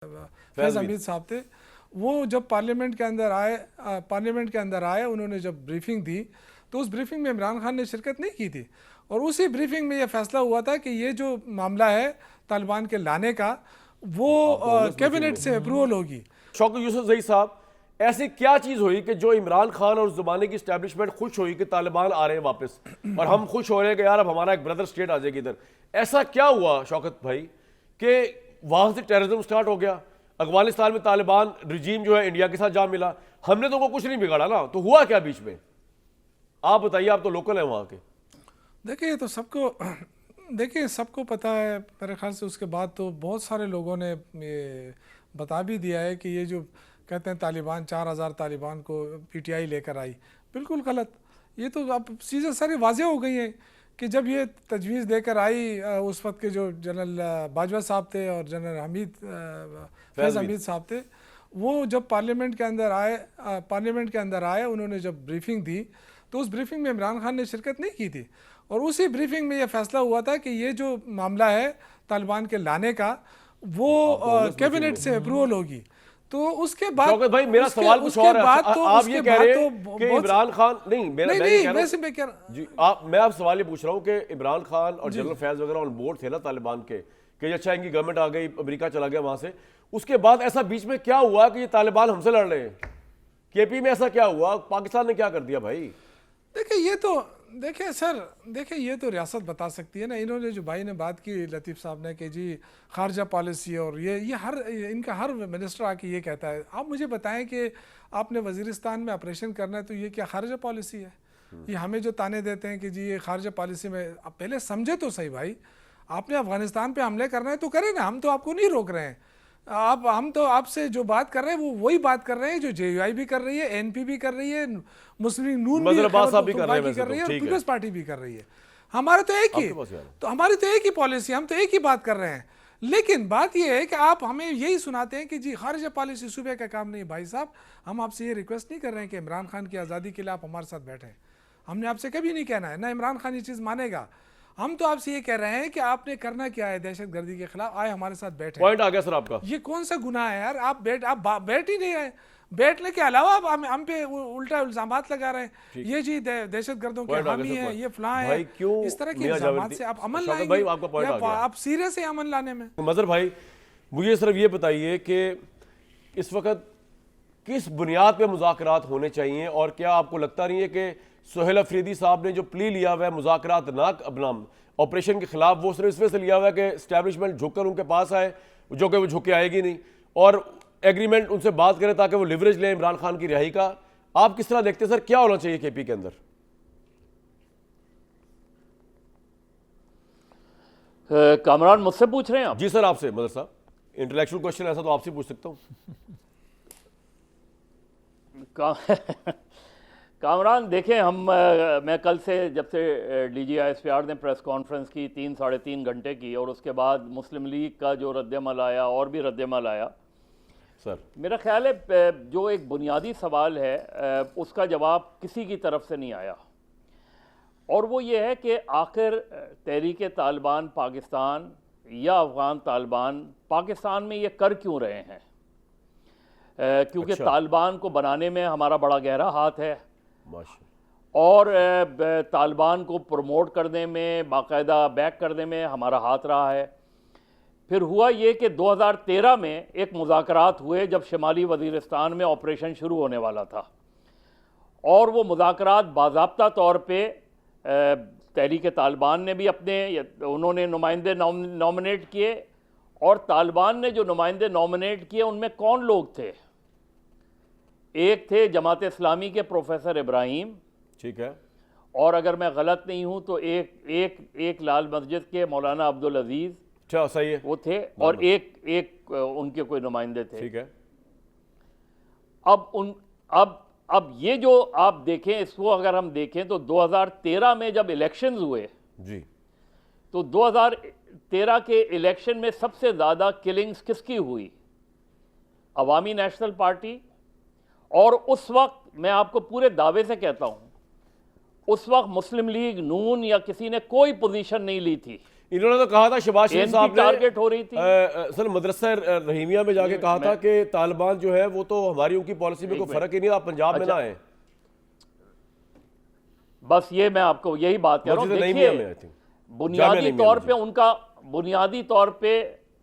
फैज़ हमीद साहब थे, वो जब पार्लियामेंट के अंदर आए उन्होंने जब ब्रीफिंग दी तो उस ब्रीफिंग में इमरान खान ने शिरकत नहीं की थी और उसी ब्रीफिंग में ये फैसला हुआ था कि ये जो मामला है तालिबान के लाने का वो कैबिनेट से अप्रूवल होगी। शौकत यूसुफजई साहब, ऐसी क्या चीज हुई कि जो इमरान खान और उस जमाने की स्टैब्लिशमेंट खुश हुई कि तालिबान आ रहे हैं वापस और हम खुश हो रहे हैं कि यार अब हमारा एक ब्रदर स्टेट आ जाएगी इधर? ऐसा क्या हुआ शौकत भाई कि वहां से टेररिज्म स्टार्ट हो गया? अफगानिस्तान में तालिबान रिजीम जो है इंडिया के साथ जा मिला, हमने तो कुछ नहीं बिगाड़ा ना, तो हुआ क्या बीच में? आप बताइए, आप तो लोकल हैं वहां के। देखिए तो सबको पता है मेरे ख्याल से। उसके बाद तो बहुत सारे लोगों ने ये बता भी दिया है कि ये जो कहते हैं तालिबान 4000 तालिबान को पीटीआई लेकर आई, बिल्कुल गलत। ये तो अब चीज़ें सारी वाज़ेह हो गई हैं कि जब ये तजवीज़ देकर आई उस वक्त के जो जनरल बाजवा साहब थे और जनरल फैज़ हमीद साहब थे, वो जब पार्लियामेंट के अंदर आए उन्होंने जब ब्रीफिंग दी तो उस ब्रीफिंग में इमरान खान ने शिरकत नहीं की थी और उसी ब्रीफिंग में ये फैसला हुआ था कि ये जो मामला है तालिबान के लाने का वो कैबिनेट से अप्रूवल होगी। तो उसके बाद भाई मेरा सवाल कुछ और है। आप ये कह रहे हैं कि इमरान खान मैं आप सवाल ये पूछ रहा हूं कि इमरान खान और जनरल फैज वगैरह ऑन बोर्ड थे ना तालिबान के कि अच्छा इनकी गवर्नमेंट आ गई, अमेरिका चला गया वहां से, उसके बाद ऐसा बीच में क्या हुआ कि ये तालिबान हमसे लड़ रहे हैं? केपी में ऐसा क्या हुआ? पाकिस्तान ने क्या कर दिया भाई? देखिए ये तो रियासत बता सकती है ना। इन्होंने जो भाई ने बात की लतीफ़ साहब ने कि जी खारजा पॉलिसी और ये इनका हर मिनिस्टर आके ये कहता है। आप मुझे बताएं कि आपने वज़ीरिस्तान में ऑपरेशन करना है तो ये क्या खारजा पॉलिसी है? ये हमें जो ताने देते हैं कि जी ये खारजा पॉलिसी में, आप पहले समझे तो सही भाई। आपने अफगानिस्तान पे हमले करना है तो करें ना, हम तो आपको नहीं रोक रहे हैं। हम तो आपसे जो बात कर रहे हैं वो वही बात कर रहे हैं जो जेयूआई भी कर रही है, एनपी भी कर रही है, मुस्लिम लीग नून भी कर रही है और पीपल्स पार्टी भी कर रही है। हमारी तो एक ही पॉलिसी, हम तो एक ही बात कर रहे हैं। लेकिन बात यह है कि आप हमें यही सुनाते हैं कि जी खारिजा पॉलिसी सूबे का काम नहीं। भाई साहब, हम आपसे ये रिक्वेस्ट नहीं कर रहे हैं कि इमरान खान की आज़ादी के लिए आप हमारे साथ बैठें। हमने आपसे कभी नहीं कहना है, ना इमरान खान ये चीज़ मानेगा। हम तो आपसे ये कह रहे हैं कि आपने करना क्या है दहशतगर्दी के खिलाफ, आए हमारे साथ बैठे। पॉइंट आ गया सर आपका। ये कौन सा गुनाह है यार? आप बैठ ही नहीं है। बैठने के अलावा आप हम पे उल्टा इल्जामात लगा रहे हैं, ये जी दहशतगर्दों के हामी है, ये फलां है। इस तरह के इल्जामात से आप अमल लाएंगे या आप सीरियस है अमल लाने में? मजहर भाई, मुझे सिर्फ ये बताइए कि इस वक्त किस बुनियाद पे मुज़ाकरात होने चाहिए और क्या आपको लगता नहीं है कि सुहेल अफरीदी साहब ने जो प्ली लिया हुआ है मुज़ाकरात ना बनाम ऑपरेशन के खिलाफ, वो सिर्फ इसमें से लिया हुआ है कि एस्टैब्लिशमेंट झुककर उनके पास आए, जो कि वो झुक के आएगी नहीं, और एग्रीमेंट उनसे बात करें ताकि वो लिवरेज लें इमरान खान की रिहाई का? आप किस तरह देखते हैं सर, क्या होना चाहिए केपी के अंदर? कामरान मुझसे पूछ रहे हैं आप? जी सर, आपसे। मदर साहब, इंटेलेक्चुअल क्वेश्चन ऐसा तो आपसे पूछ सकता हूँ। कामरान देखें, मैं कल से जब से DGISPR ने प्रेस कॉन्फ्रेंस की 3-3.5 घंटे की और उसके बाद मुस्लिम लीग का जो रद्दमल आया और भी रद्दमल आया सर, मेरा ख्याल है जो एक बुनियादी सवाल है उसका जवाब किसी की तरफ से नहीं आया, और वो ये है कि आखिर तहरीक तालिबान पाकिस्तान या अफ़गान तालिबान पाकिस्तान में ये कर क्यों रहे हैं? क्योंकि तालिबान को बनाने में हमारा बड़ा गहरा हाथ है और तालिबान को प्रमोट करने में, बाकायदा बैक करने में हमारा हाथ रहा है। फिर हुआ ये कि 2013 में एक मुज़ाकरात हुए जब शुमाली वज़ीरिस्तान में ऑपरेशन शुरू होने वाला था, और वो मुज़ाकरात बाज़ाब्ता तौर पे तहरीक तालिबान ने भी उन्होंने नुमाइंदे नॉमिनेट किए, और तालिबान ने जो नुमाइंदे नॉमिनेट किए उनमें कौन लोग थे? एक थे जमात इस्लामी के प्रोफेसर इब्राहिम, ठीक है, और अगर मैं गलत नहीं हूं तो एक लाल मस्जिद के मौलाना अब्दुल अजीज, सही है, वो थे, और एक उनके कोई नुमाइंदे थे। ठीक है। अब ये जो आप देखें, इसको अगर हम देखें तो 2013 में जब इलेक्शंस हुए जी, तो 2013 के इलेक्शन में सबसे ज़्यादा किलिंग्स किसकी हुई? अवामी नेशनल पार्टी। और उस वक्त मैं आपको पूरे दावे से कहता हूं, उस वक्त मुस्लिम लीग नून या किसी ने कोई पोजीशन नहीं ली थी। इन्होंने तो कहा था शहबाज शरीफ साहब ने टारगेट हो रही थी। सर मदरसा रहीमिया में जाके कहा था कि तालिबान जो है वो तो हमारी उनकी पॉलिसी में कोई फर्क ही नहीं, आप पंजाब में ना आए। बस ये मैं आपको यही बात कह रहा हूँ। देखिए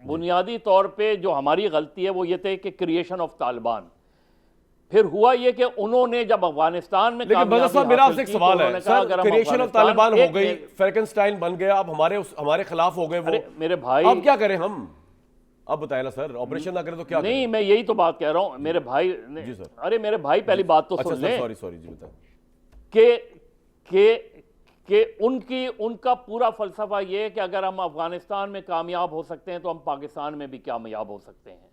बुनियादी तौर पे जो हमारी गलती है वो ये थे कि क्रिएशन ऑफ तालिबान। फिर हुआ ये कि उन्होंने जब अफगानिस्तान में, लेकिन बदर साहब मेरा आपसे एक सवाल है सर, क्रिएशन ऑफ तालिबान हो गई, फ्रैंकेनस्टाइन बन गया, अब हमारे खिलाफ हो गए वो, मेरे भाई अब क्या करें हम? अब बताए ना सर, ऑपरेशन ना करें तो क्या नहीं करें? मैं यही तो बात कह रहा हूं मेरे भाई। जी सर। अरे मेरे भाई पहली बात तो सुन लें। सॉरी जी बताएं। कि उनका पूरा फलसफा ये है कि अगर हम अफगानिस्तान में कामयाब हो सकते हैं तो हम पाकिस्तान में भी कामयाब हो सकते हैं।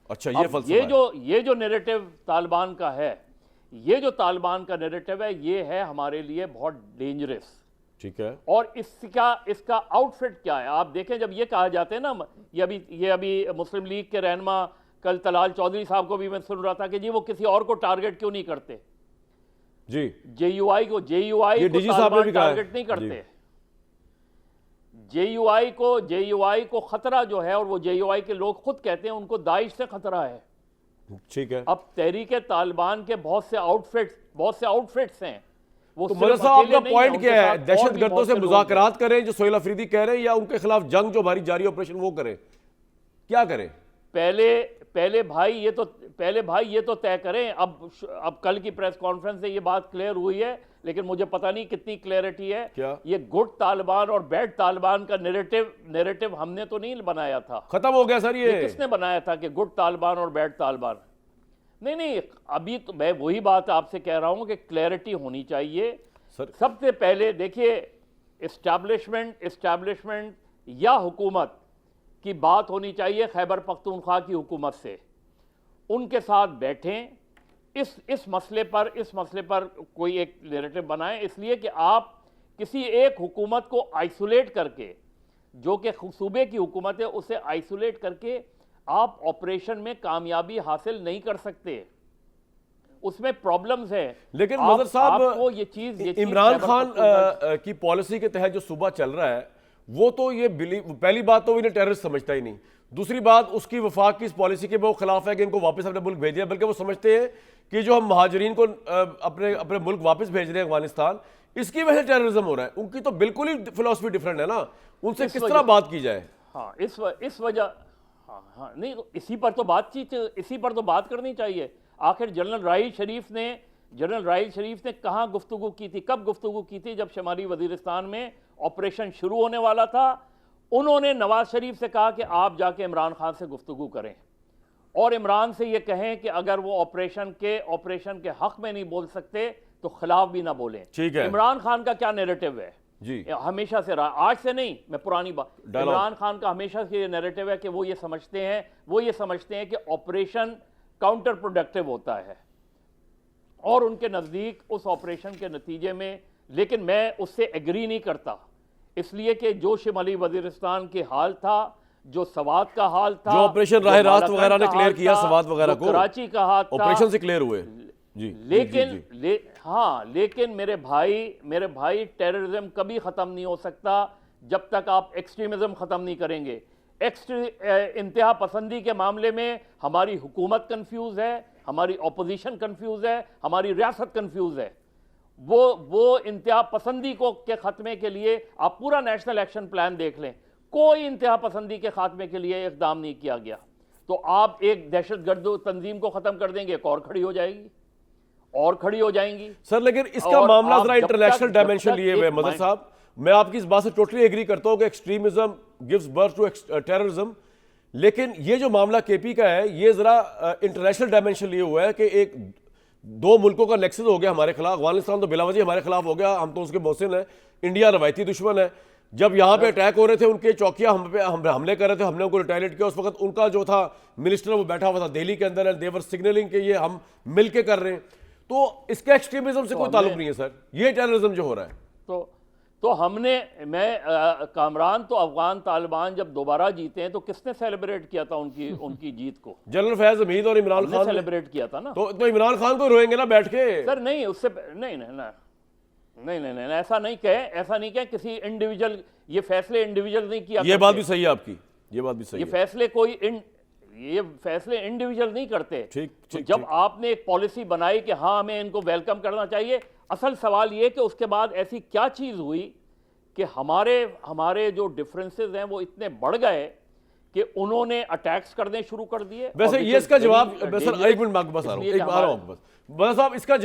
अच्छा ये फलसफा ये जो नैरेटिव तालिबान का है, ये जो तालिबान का नैरेटिव है, ये है हमारे लिए बहुत डेंजरस। ठीक है। और इसका आउटफिट क्या है आप देखें। जब ये कहा जाते हैं ना, ये अभी मुस्लिम लीग के रहनुमा कल तलाल चौधरी साहब को भी मैं सुन रहा था कि जी वो किसी और को टारगेट क्यों नहीं करते जी, जेयूआई को तालिबान टारगेट नहीं करते। जेयूआई को खतरा जो है, और वो जेयूआई के लोग खुद कहते हैं उनको दाइश से खतरा है। ठीक है। अब तहरीक तालिबान के बहुत से आउटफिट्स हैं। वो तो मदर साहब आपका पॉइंट क्या है? दहशतगर्दों से मुज़ाकरात करें जो सोहेल अफरीदी कह रहे हैं, या उनके खिलाफ जंग जो हमारी जारी ऑपरेशन वो करें? क्या करें? पहले भाई ये तो तय करें। अब कल की प्रेस कॉन्फ्रेंस से ये बात क्लियर हुई है, लेकिन मुझे पता नहीं कितनी क्लैरिटी है। क्या? ये गुड तालिबान और बैड तालिबान का नैरेटिव हमने तो नहीं बनाया था, खत्म हो गया सर। ये किसने बनाया था कि गुड तालिबान और बैड तालिबान? नहीं, अभी तो मैं वही बात आपसे कह रहा हूं कि क्लैरिटी होनी चाहिए सर। सबसे पहले देखिए, एस्टैब्लिशमेंट या हुकूमत की बात होनी चाहिए खैबर पख्तूनख्वा की हुकूमत से। उनके साथ बैठें, इस मसले पर कोई एक नैरेटिव बनाएं, इसलिए कि आप किसी एक हुकूमत को आइसोलेट करके, जो कि सूबे की हुकूमत है, उसे आइसोलेट करके आप ऑपरेशन में कामयाबी हासिल नहीं कर सकते। उसमें प्रॉब्लम्स हैं। लेकिन मदर साहब, आपको ये चीज इमरान खान की पॉलिसी के तहत जो सूबा चल रहा है, वो तो ये पहली बात तो इन्हें टेररिस्ट समझता ही नहीं। दूसरी बात, उसकी वफाक की इस पॉलिसी के वो खिलाफ है कि इनको वापस अपने मुल्क भेजिए, बल्कि वो समझते हैं कि जो हम महाजरीन को अपने मुल्क वापस भेज रहे हैं अफगानिस्तान, इसकी वजह से टेररिज्म हो रहा है। उनकी तो बिल्कुल ही फिलॉसफी डिफरेंट है ना, उनसे किस तरह बात की जाए? हाँ, इस वजह हाँ नहीं, तो इसी पर तो बात करनी चाहिए। आखिर जनरल राहिल शरीफ ने कहाँ गुफ्तगू की थी, कब गुफ्तगू की थी? जब शुमाली वजीरिस्तान में ऑपरेशन शुरू होने वाला था, उन्होंने नवाज शरीफ से कहा कि आप जाके इमरान खान से गुफ्तगू करें और इमरान से ये कहें कि अगर वो ऑपरेशन के हक में नहीं बोल सकते तो खिलाफ भी ना बोलें। ठीक है। इमरान खान का क्या नैरेटिव है जी, हमेशा से रहा, आज से नहीं, मैं पुरानी बात, इमरान खान का हमेशा से ये नैरेटिव है कि वो ये समझते हैं कि ऑपरेशन काउंटर प्रोडक्टिव होता है, और उनके नज़दीक उस ऑपरेशन के नतीजे में, लेकिन मैं उससे एग्री नहीं करता, इसलिए कि जो शिमाली वजीरिस्तान के हाल था, जो सवात का हाल था, जो ऑपरेशन राह रास्त वगैरह ने क्लियर किया, सवात वगैरह को, कराची का हाल था, ऑपरेशन से क्लियर हुए जी। लेकिन मेरे भाई टेररिज्म कभी खत्म नहीं हो सकता जब तक आप एक्सट्रीमिज्म खत्म नहीं करेंगे। इंतहा पसंदी के मामले में हमारी हुकूमत कंफ्यूज है, हमारी ऑपोजिशन कंफ्यूज है, हमारी रियासत कंफ्यूज है। वो इंतहा पसंदी के खात्मे के लिए आप पूरा नेशनल एक्शन प्लान देख लें, कोई इंतहा पसंदी के खात्मे के लिए इकदाम नहीं किया गया। तो आप एक दहशतगर्द तंजीम को खत्म कर देंगे, एक और खड़ी हो जाएगी और खड़ी हो जाएंगी। सर लेकिन इसका मामला जरा इंटरनेशनल डायमेंशन लिए हुए मदर साहब, मैं आपकी इस बात से टोटली एग्री करता हूं कि extremism gives birth to terrorism, लेकिन ये जो मामला केपी का है ये जरा इंटरनेशनल डायमेंशन लिए हुआ है कि एक दो मुल्कों का नेक्सस हो गया हमारे खिलाफ। अफगानिस्तान तो बिलावजी हमारे खिलाफ हो गया, हम तो उसके मोहसिन हैं, इंडिया रवायती दुश्मन है। जब यहाँ पे अटैक हो रहे थे, उनके चौकिया हम हमले कर रहे थे, हमने उनको रिटायलेट किया। उस वक्त उनका जो था मिनिस्टर वो बैठा हुआ था दिल्ली के अंदर, एंड देवर सिग्नलिंग के ये हम मिल के कर रहे हैं। तो इसका एक्सट्रीमिज्म से कोई ताल्लुक नहीं है सर, ये टेररिज्म जो हो रहा है। तो कामरान तो अफगान तालिबान जब दोबारा जीते हैं तो किसने सेलिब्रेट किया था उनकी जीत को? जनरल फैज हमीद और इमरान खान सेलिब्रेट किया था ना। तो इमरान खान को रोएंगे ना बैठ के? सर नहीं, उससे नहीं, ऐसा नहीं कहे किसी ये फैसले इंडिविजुअल नहीं किया ये बात करते। भी सही है आपकी, ये बात भी सही ये है। फैसले ये फैसले इंडिविजुअल नहीं करते। ठीक, तो ठीक, जब ठीक। आपने एक पॉलिसी बनाई कि हाँ हमें इनको वेलकम करना चाहिए, असल सवाल ये कि उसके बाद ऐसी क्या चीज हुई कि हमारे जो डिफरेंसेस हैं वो इतने बढ़ गए कि उन्होंने अटैक्स करने शुरू कर दिए। वैसे और ये इसका which is जवाब very सर dangerous, एक मिनट मैं आपके पास आ रहा हूँ, इसलिए कि आ रहा हूँ आपके पास। बस साहब इसका